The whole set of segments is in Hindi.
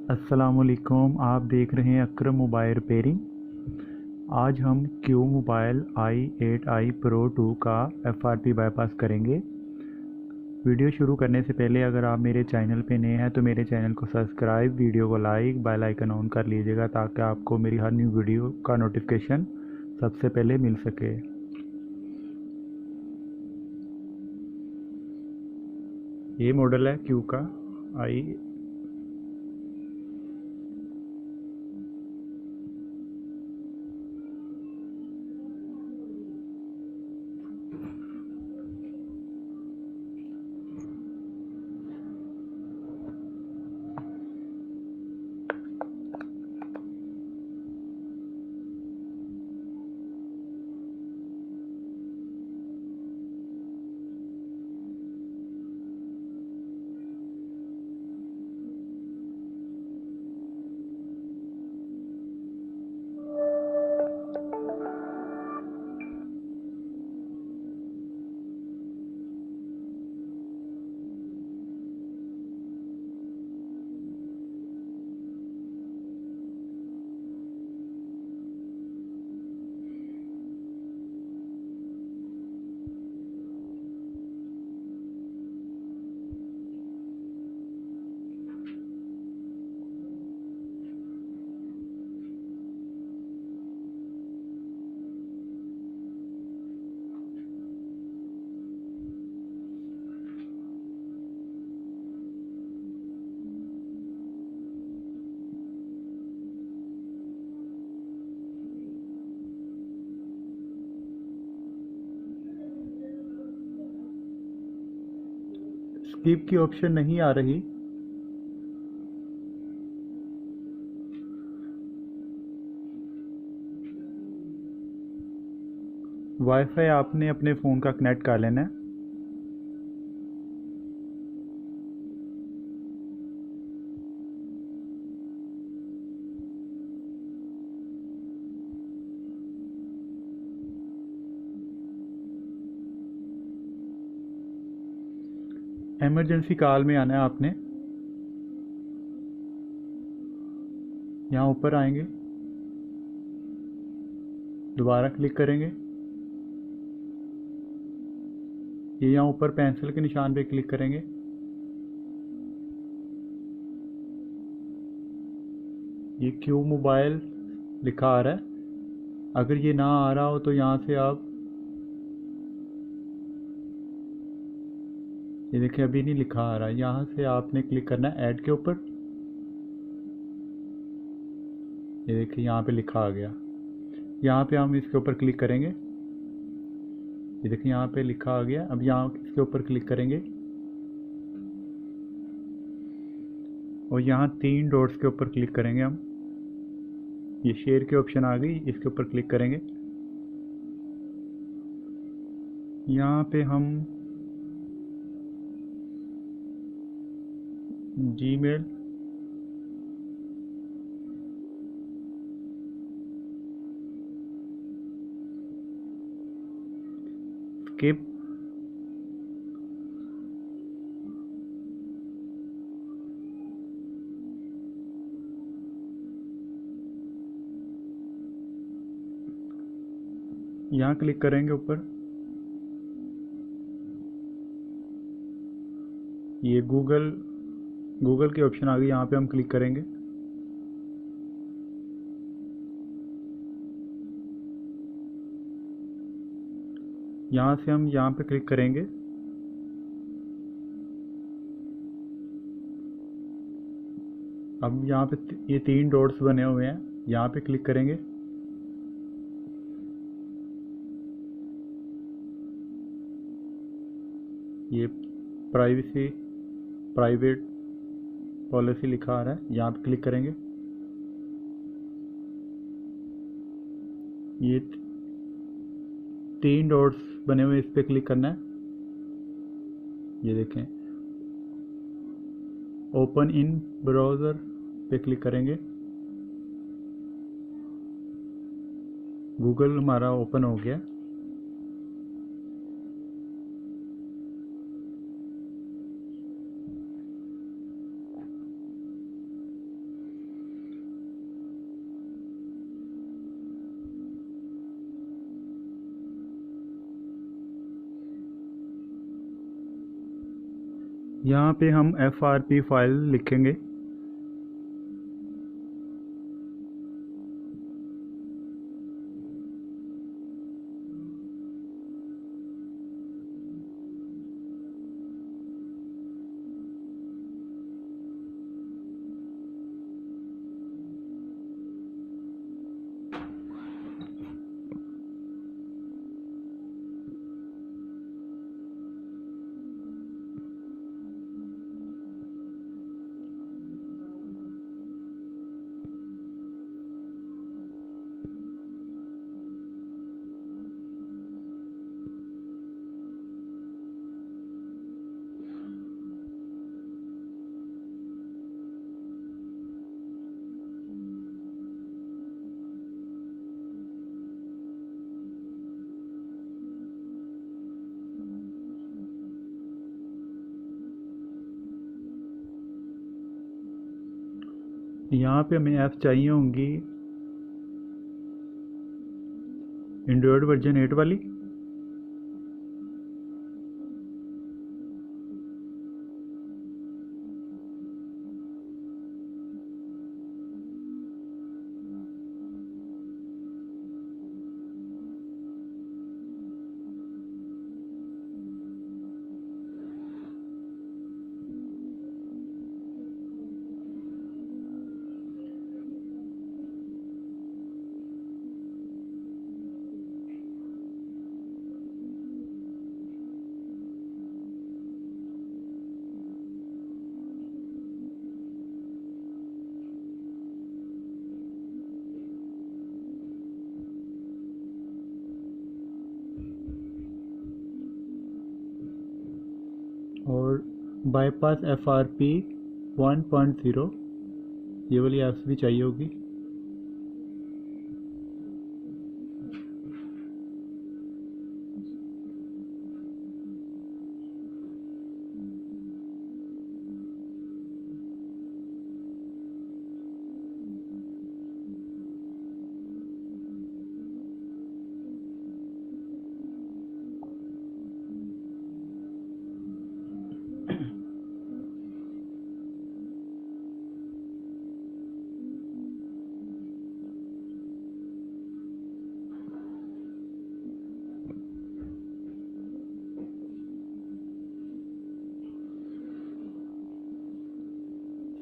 अस्सलामुअलैकुम। आप देख रहे हैं अकरम मोबाइल रिपेयरिंग। आज हम क्यू मोबाइल i8i Pro 2 का FRP बाईपास करेंगे। वीडियो शुरू करने से पहले अगर आप मेरे चैनल पे नए हैं तो मेरे चैनल को सब्सक्राइब, वीडियो को लाइक, बेल आइकन ऑन कर लीजिएगा ताकि आपको मेरी हर न्यू वीडियो का नोटिफिकेशन सबसे पहले मिल सके। ये मॉडल है क्यू का आई। स्किप की ऑप्शन नहीं आ रही। वाईफाई आपने अपने फ़ोन का कनेक्ट कर लेना है। इमरजेंसी कॉल में आना है आपने। यहाँ ऊपर आएंगे, दोबारा क्लिक करेंगे। ये यहाँ ऊपर पेंसिल के निशान पे क्लिक करेंगे। ये क्यू मोबाइल लिखा आ रहा है। अगर ये ना आ रहा हो तो यहाँ से आप ये देखिए अभी नहीं लिखा आ रहा है। यहाँ से आपने क्लिक करना है ऐड के ऊपर। ये देखिए यहाँ पे लिखा आ गया। यहाँ पे हम इसके ऊपर क्लिक करेंगे। ये देखिए यहाँ पे लिखा आ गया। अब यहाँ इसके ऊपर क्लिक करेंगे और यहाँ 3 डॉट्स के ऊपर क्लिक करेंगे हम। ये शेयर की ऑप्शन आ गई, इसके ऊपर क्लिक करेंगे। यहाँ पे हम जीमेल, स्किप, यहाँ क्लिक करेंगे ऊपर। ये गूगल की ऑप्शन आ गई, यहाँ पे हम क्लिक करेंगे। यहाँ से हम यहाँ पे क्लिक करेंगे। अब यहाँ पे ये 3 डॉट्स बने हुए हैं, यहाँ पे क्लिक करेंगे। ये प्राइवेट पॉलिसी लिखा आ रहा है, यहाँ पे क्लिक करेंगे। ये 3 डॉट्स बने हुए, इस पे क्लिक करना है। ये देखें ओपन इन ब्राउज़र पे क्लिक करेंगे। गूगल हमारा ओपन हो गया। यहाँ पे हम FRP फाइल लिखेंगे। यहाँ पे हमें ऐप चाहिए होंगी एंड्रॉयड वर्जन 8 वाली। और बाईपास FRP 1.0 ये वाली ऐप्स भी चाहिए होगी।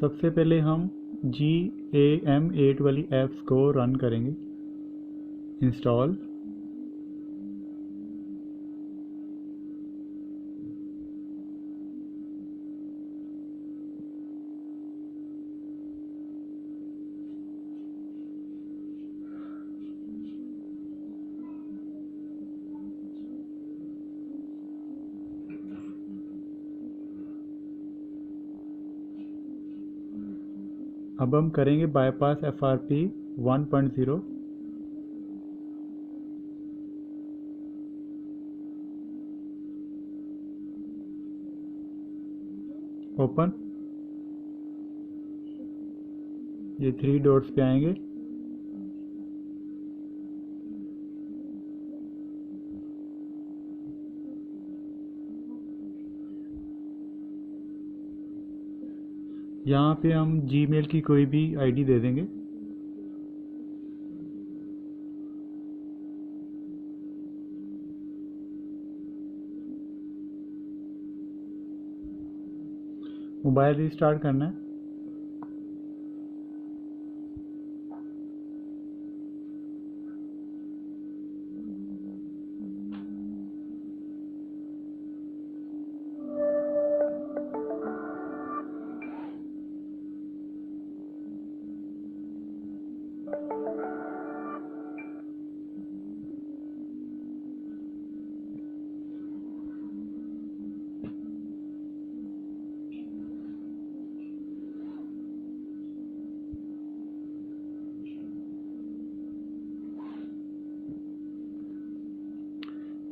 सबसे पहले हम GAM8 वाली ऐप्स को रन करेंगे, इंस्टॉल। अब हम करेंगे बाईपास FRP 1.0। ओपन। ये 3 डॉट्स पे आएंगे। यहाँ पे हम Gmail की कोई भी आईडी दे देंगे। मोबाइल रिस्टार्ट करना है।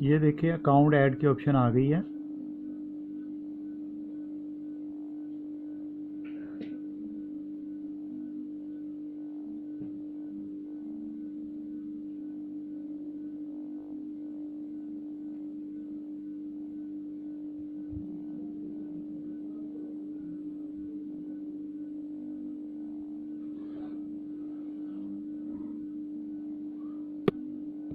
ये देखिए अकाउंट ऐड की ऑप्शन आ गई है।